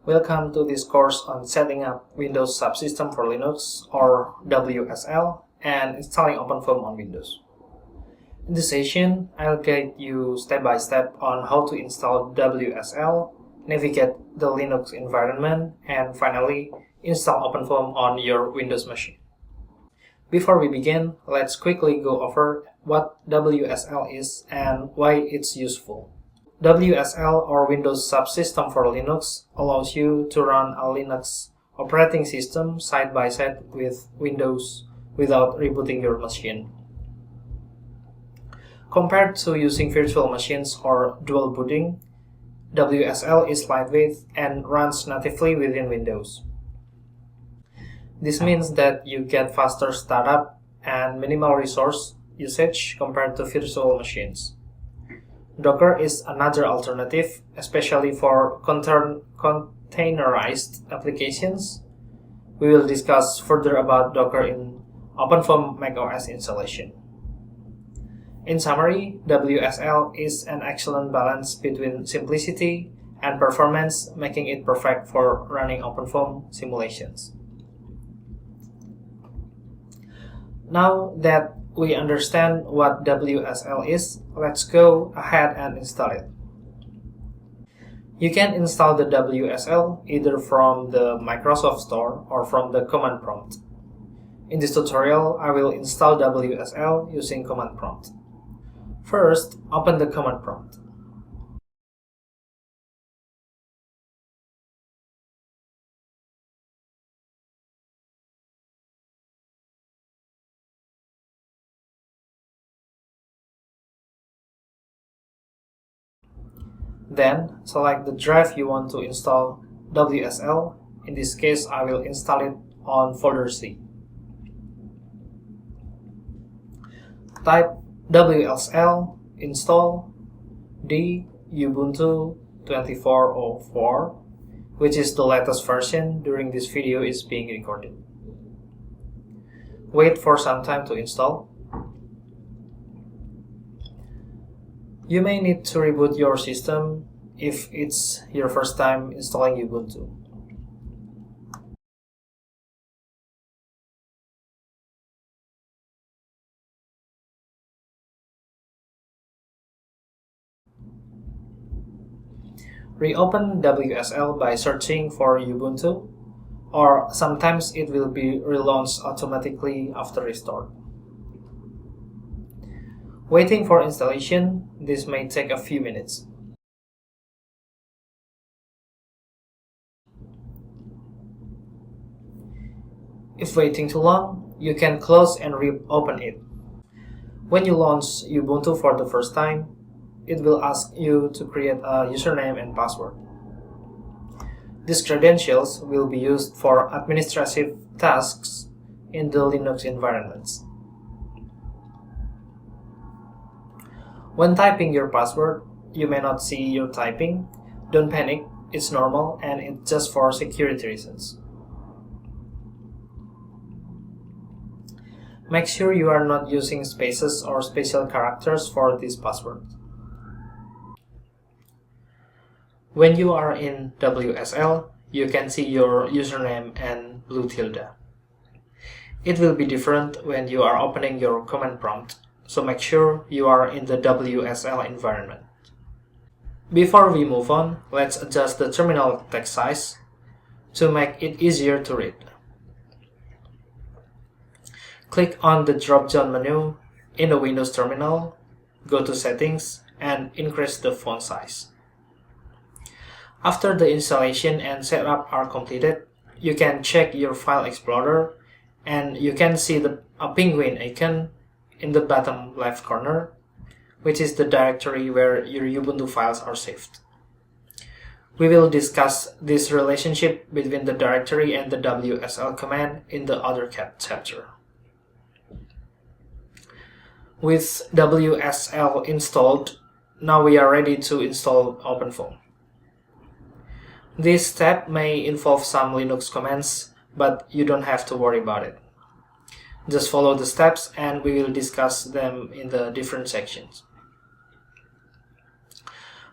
Welcome to this course on setting up Windows Subsystem for Linux or WSL and installing OpenFoam on Windows. In this session, I'll guide you step by step on how to install WSL, navigate the Linux environment, and finally install OpenFoam on your Windows machine. Before we begin, let's quickly go over what WSL is and why it's useful. WSL or Windows Subsystem for Linux allows you to run a Linux operating system side by side with Windows without rebooting your machine. Compared to using virtual machines or dual booting, WSL is lightweight and runs natively within Windows. This means that you get faster startup and minimal resource usage compared to virtual machines. Docker is another alternative, especially for containerized applications. We will discuss further about Docker in OpenFoam macOS installation. In summary, WSL is an excellent balance between simplicity and performance, making it perfect for running OpenFoam simulations. Now that we understand what WSL is, let's go ahead and install it. You can install the WSL either from the Microsoft Store or from the command prompt. In this tutorial, I will install WSL using command prompt. First, open the command prompt. Then, select the drive you want to install WSL. In this case, I will install it on folder C. Type WSL install D Ubuntu 24.04, which is the latest version during this video is being recorded. Wait for some time to install. You may need to reboot your system if it's your first time installing Ubuntu. Reopen WSL by searching for Ubuntu, or sometimes it will be relaunched automatically after restart. Waiting for installation, this may take a few minutes. If waiting too long, you can close and reopen it. When you launch Ubuntu for the first time, it will ask you to create a username and password. These credentials will be used for administrative tasks in the Linux environments. When typing your password, you may not see your typing. Don't panic, it's normal and it's just for security reasons. Make sure you are not using spaces or special characters for this password. When you are in WSL, you can see your username and blue tilde. It will be different when you are opening your command prompt, so make sure you are in the WSL environment. Before we move on, let's adjust the terminal text size to make it easier to read. Click on the drop-down menu in the Windows terminal, go to Settings, and increase the font size. After the installation and setup are completed, you can check your file explorer and you can see a penguin icon in the bottom left corner, which is the directory where your Ubuntu files are saved. We will discuss this relationship between the directory and the WSL command in the other chapter. With WSL installed, now we are ready to install OpenFoam. This step may involve some Linux commands, but you don't have to worry about it. Just follow the steps and we will discuss them in the different sections.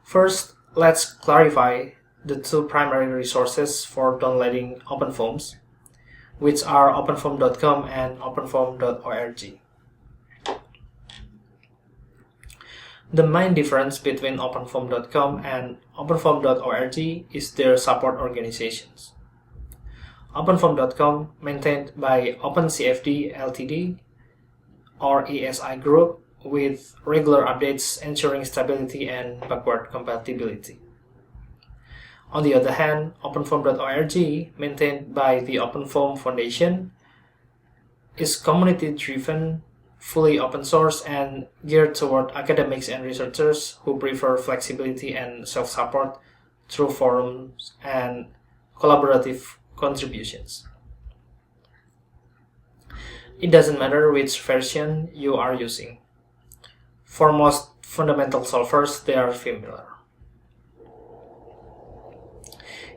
First, let's clarify the two primary resources for downloading OpenFoams, which are openfoam.com and openfoam.org. The main difference between openfoam.com and openfoam.org is their support organizations. openfoam.com, maintained by OpenCFD Ltd or ESI Group, with regular updates ensuring stability and backward compatibility. On the other hand, openfoam.org, maintained by the OpenFoam Foundation, is community-driven, fully open source, and geared toward academics and researchers who prefer flexibility and self-support through forums and collaborative contributions. It doesn't matter which version you are using. For most fundamental solvers, they are familiar.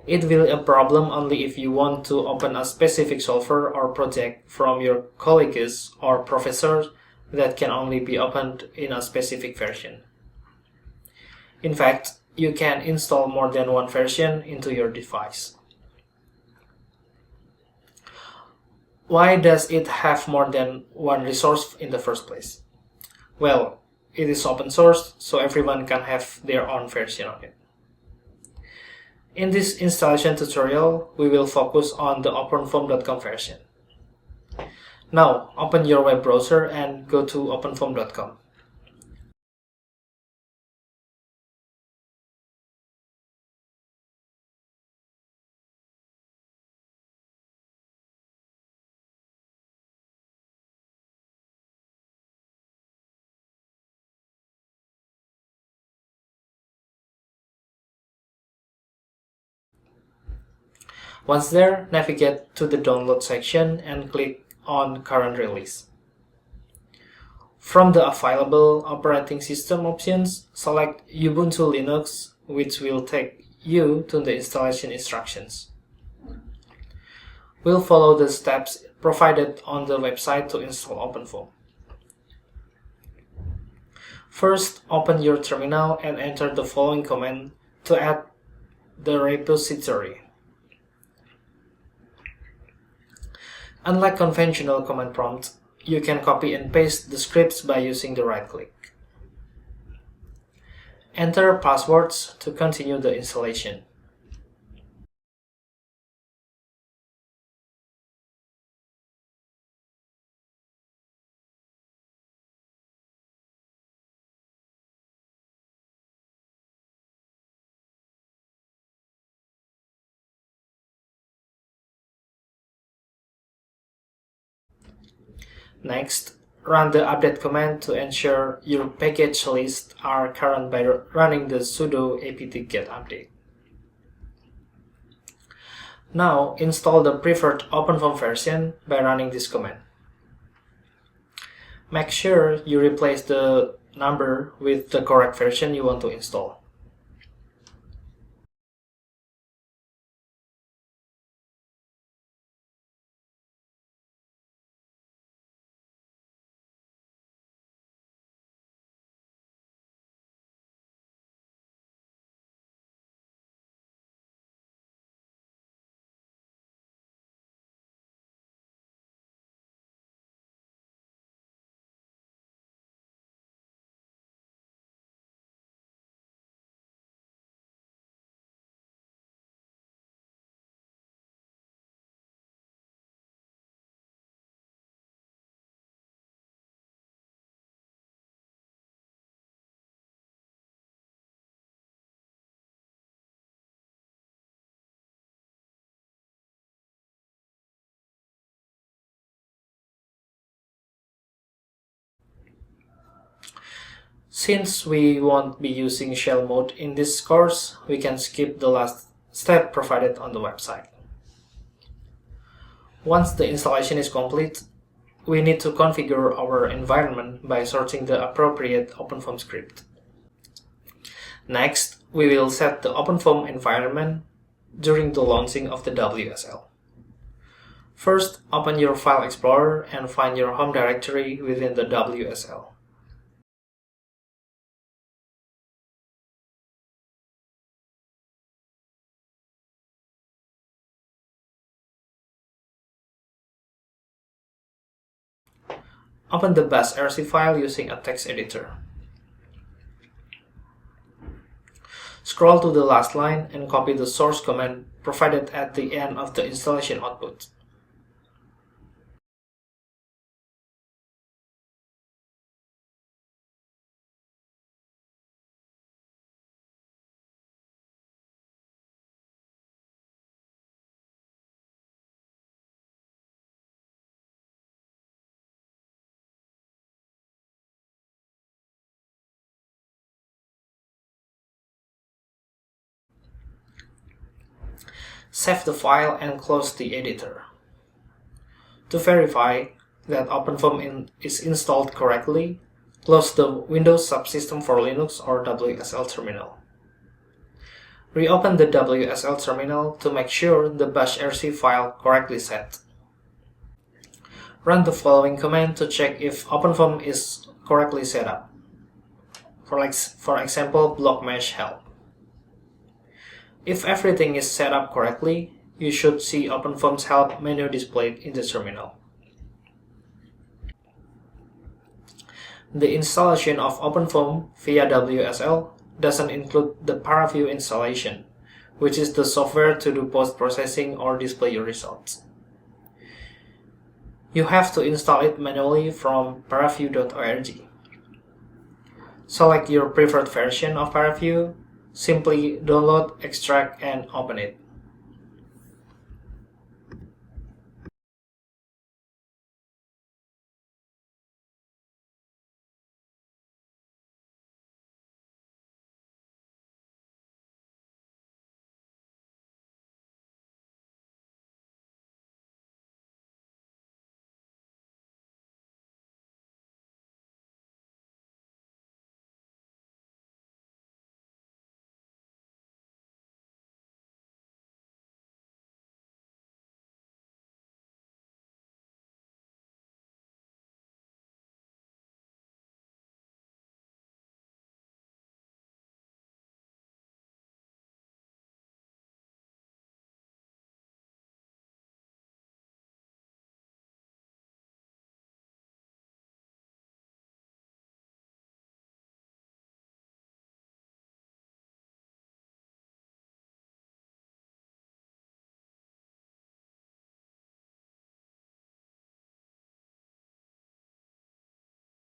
It will be a problem only if you want to open a specific solver or project from your colleagues or professors that can only be opened in a specific version. In fact, you can install more than one version into your device. Why does it have more than one resource in the first place? Well, it is open source, so everyone can have their own version of it. In this installation tutorial, we will focus on the openfoam.com version. Now, open your web browser and go to openfoam.com. Once there, navigate to the download section and click on current release. From the available operating system options, select Ubuntu Linux, which will take you to the installation instructions. We'll follow the steps provided on the website to install OpenFoam. First, open your terminal and enter the following command to add the repository. Unlike conventional command prompt, you can copy and paste the scripts by using the right click. Enter passwords to continue the installation. Next, run the update command to ensure your package lists are current by running the sudo apt-get update. Now, install the preferred OpenFoam version by running this command. Make sure you replace the number with the correct version you want to install. Since we won't be using shell mode in this course, we can skip the last step provided on the website. Once the installation is complete, we need to configure our environment by searching the appropriate OpenFoam script. Next, we will set the OpenFoam environment during the launching of the WSL. First, open your File Explorer and find your home directory within the WSL. Open the bash.rc file using a text editor. Scroll to the last line and copy the source command provided at the end of the installation output. Save the file and close the editor. To verify that OpenFoam is installed correctly, close the Windows Subsystem for Linux or WSL terminal. Reopen the WSL terminal to make sure the bash.rc file correctly set. Run the following command to check if OpenFoam is correctly set up. For example, block mesh help. If everything is set up correctly, you should see OpenFoam's help menu displayed in the terminal. The installation of OpenFoam via WSL doesn't include the ParaView installation, which is the software to do post-processing or display your results. You have to install it manually from paraview.org. Select your preferred version of ParaView, simply download, extract, and open it.